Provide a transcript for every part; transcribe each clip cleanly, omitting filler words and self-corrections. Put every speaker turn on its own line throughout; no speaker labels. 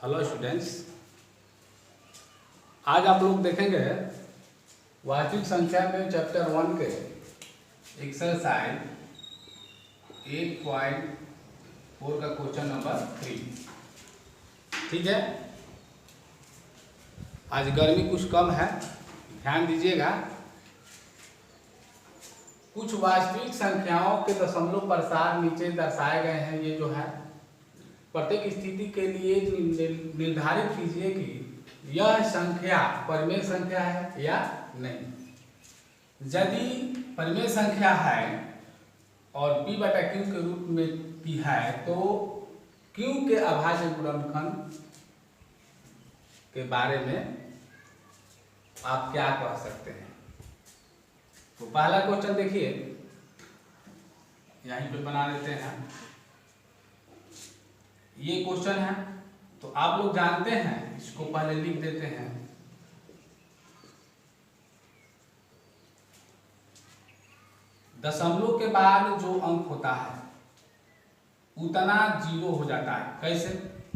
Hello students, आज आप लोग देखेंगे वास्तविक संख्या में चैप्टर 1 के एक्सरसाइज 8.4 का क्वेश्चन नंबर 3। ठीक है, आज गर्मी कुछ कम है, ध्यान दीजिएगा। कुछ वास्तविक संख्याओं के दशमलव प्रसार नीचे दर्शाए गए हैं। ये जो है प्रत्येक स्थिति के लिए निर्धारित कीजिए कि यह संख्या परिमेय संख्या है या नहीं। यदि परिमेय संख्या है और p बटा q के रूप में p है तो q के अभाज्य गुणनखंड के बारे में आप क्या कह सकते हैं। तो पहला क्वेश्चन देखिए, यहीं पे बना देते हैं। ये क्वेश्चन है तो आप लोग जानते हैं, इसको पहले लिख देते हैं। दशमलव के बाद जो अंक होता है उतना 0 हो जाता है। कैसे?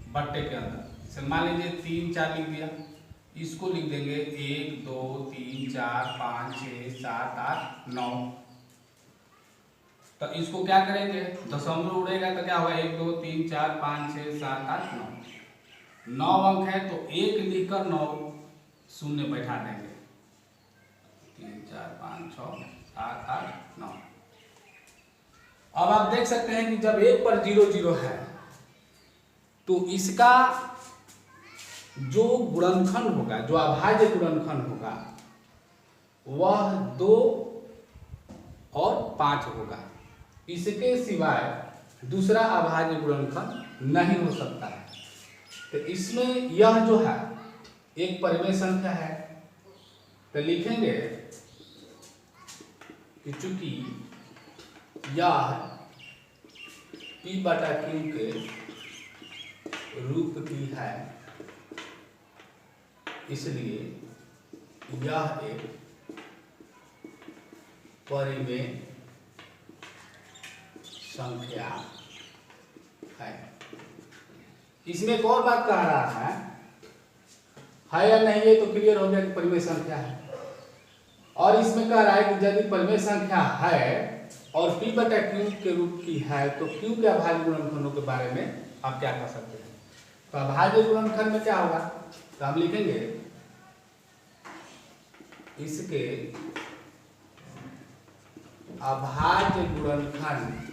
बट्टे के अंदर। जैसे मान लीजिए 3 4 लिख दिया, इसको लिख देंगे 1 2 3 4 5 6 7 8 9। तो इसको क्या करेंगे, दशमलव उड़ेगा तो क्या होगा, 1 2 3 4 5 6 7 8 9। 9 अंक है तो 1 लिखकर 9 शून्य बैठा देंगे। 3 4 5 6 7 8 9। अब आप देख सकते हैं कि जब 1 पर 0 0 है तो इसका जो गुणनखंड होगा, जो अभाज्य गुणनखंड होगा, वह 2 और 5 होगा। इसके सिवाय दूसरा अभाज्य गुणनखंड नहीं हो सकता है। तो इसमें यह जो है एक परिमेय संख्या है, तो लिखेंगे कि चूंकि यह p बटा q के रूप की है, इसलिए यह एक परिमेय संख्या है। इसमें एक और बात कह रहा है या नहीं, ये तो क्लियर हो गया कि परिमेय संख्या है। और इसमें कह रहा है कि यदि परिमेय संख्या है और p बटा q के रूप की है तो q के अभाज्य गुणनखंडों के बारे में आप क्या कह सकते हैं। तो अभाज्य गुणनखंड में क्या होगा, तो हम लिखेंगे इसके अभाज्य गुणनखंड,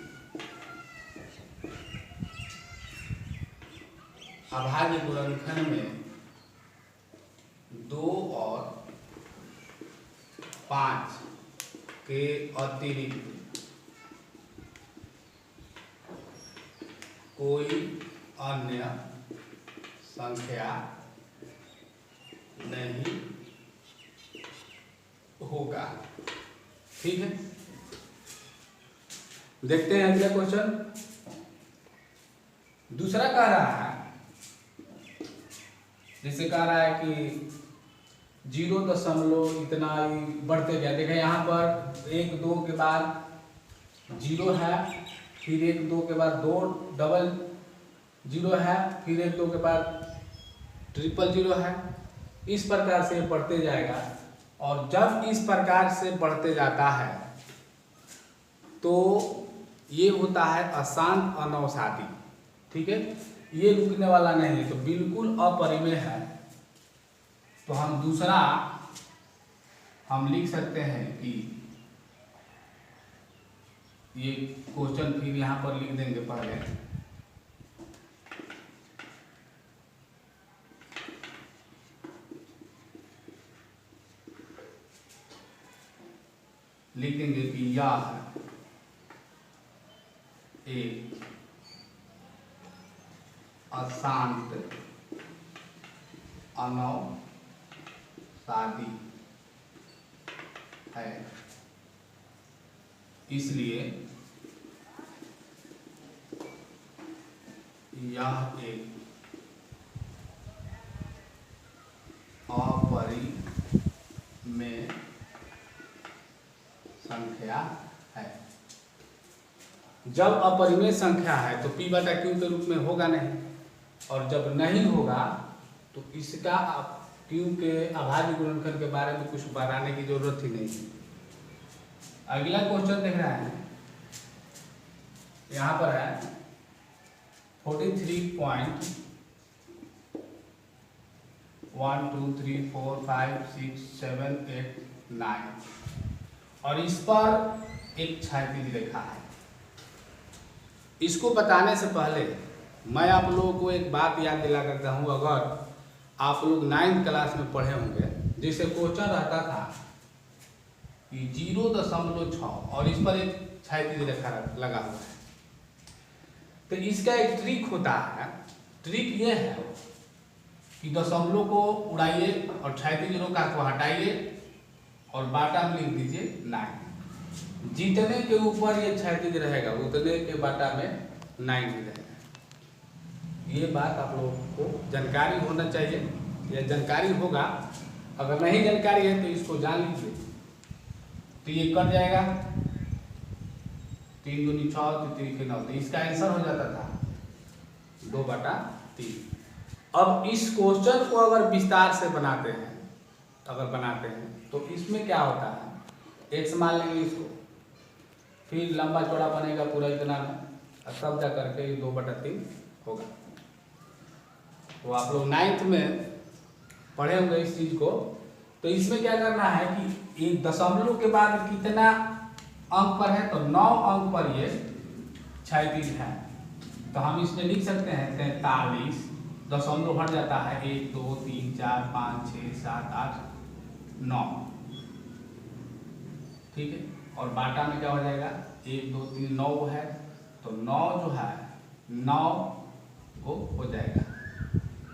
अभाज्य गुणनखंड में 2 और 5 के अतिरिक्त कोई अन्य संख्या नहीं होगा। ठीक है, देखते हैं अगला क्वेश्चन। दूसरा कह रहा है, जैसे कह रहा है कि 0 दशमलव इतना ही बढ़ते गया। देखें यहाँ पर 1 2 के बाद 0 है, फिर 1 2 के बाद 2 डबल 0 है, फिर 1 2 के बाद ट्रिपल 0 है। इस प्रकार से बढ़ते जाएगा। और जब इस प्रकार से बढ़ते जाता है तो ये होता है अशांत अनवसादी। ठीक है, ये रुकने वाला नहीं है, तो बिल्कुल अपरिमेय है। तो हम दूसरा हम लिख सकते हैं कि ये क्वेश्चन फिर यहाँ पर लिख देंगे। पहले लिख देंगे कि यह एक अशांत अनवसादी है, इसलिए यह एक अपरिमेय संख्या है। जब अपरिमेय संख्या है तो p बटा q के रूप में होगा नहीं, और जब नहीं होगा तो इसका क्यू के अभाज्य गुणनखंड के बारे में कुछ बताने की जरूरत ही नहीं है। अगला क्वेश्चन देख रहा है, यहाँ पर है 43.1 2 3 4 5 6 7 8 9 और इस पर एक क्षैतिज रेखा है। इसको बताने से पहले मैं आप लोगों को एक बात याद दिला करता हूँ। अगर आप लोग 9th क्लास में पढ़े होंगे, जिसे क्वेश्चन रहता था कि 0.6 और इस पर एक क्षैतिज रेखा लगा हुआ है, तो इसका एक ट्रिक होता है। ट्रिक ये है कि दशमलव को उड़ाइए और क्षैतिज रेखा को हटाइए और बाटा में लिख दीजिए 9। जितने के ऊपर ये क्षैतिज रहेगा उतने के बाटा में 9 ही रहेगा। ये बात आप लोगों को जानकारी होना चाहिए, या जानकारी होगा। अगर नहीं जानकारी है तो इसको जान लीजिए। तो ये कट जाएगा, 3 दूनी 6 3 के 9, तो इसका आंसर हो जाता था 2/3। अब इस क्वेश्चन को अगर विस्तार से बनाते हैं तो इसमें क्या होता है, x मान लेंगे इसको, फिर लंबा चौड़ा बनेगा पूरा इतना में, और तब जा करके ये 2/3 होगा। तो आप लोग 9th में पढ़े होंगे इस चीज को। तो इसमें क्या करना है कि एक दशमलव के बाद कितना अंक पर है, तो 9 अंक पर ये क्षैतिज है। तो हम इसमें लिख सकते हैं 43, दशमलव हट जाता है 1 2 3 4 5 6 7 8 9, ठीक है। और बाटा में क्या हो जाएगा, 1 2 3 9 है, तो 9 जो है 9 को हो जाएगा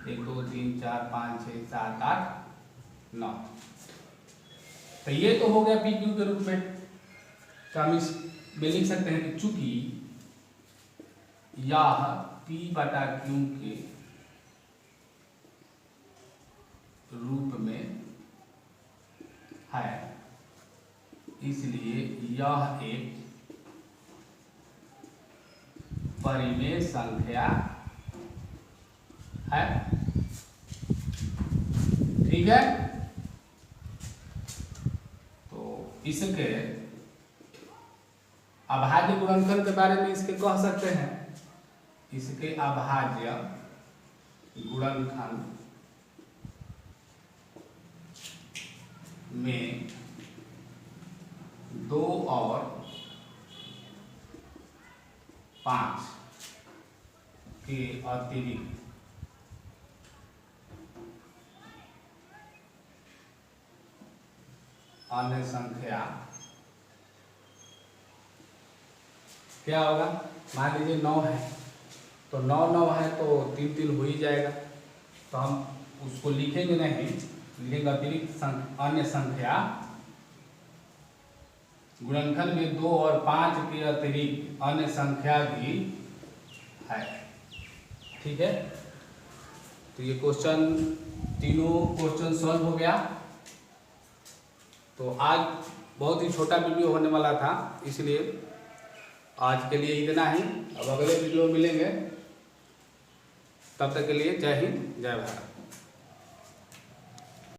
1 2 3 4 5 6 7 8 9। तो ये तो हो गया पी क्यू के रूप में। तो हम इसमें लिख सकते हैं कि चूंकि यह P/Q के रूप में है, इसलिए यह एक परिमेय संख्या है, ठीक है। तो इसके अभाज्य गुणनखंड के बारे में इसके कह सकते हैं, इसके अभाज्य गुणनखंड में 2 और 5 के अतिरिक्त अन्य संख्या क्या होगा। मान लीजिए 9 है, तो 9 9 है तो 3 3 हो ही जाएगा। तो हम उसको लिखेंगे नहीं, लिखेंगे अतिरिक्त अन्य संख्या। गुणनखंड में 2 और 5 के अतिरिक्त अन्य संख्या भी है, ठीक है। तो ये क्वेश्चन, तीनों क्वेश्चन सॉल्व हो गया। तो आज बहुत ही छोटा वीडियो होने वाला था, इसलिए आज के लिए इतना ही। अब अगले वीडियो में मिलेंगे, तब तक के लिए जय हिंद जय भारत।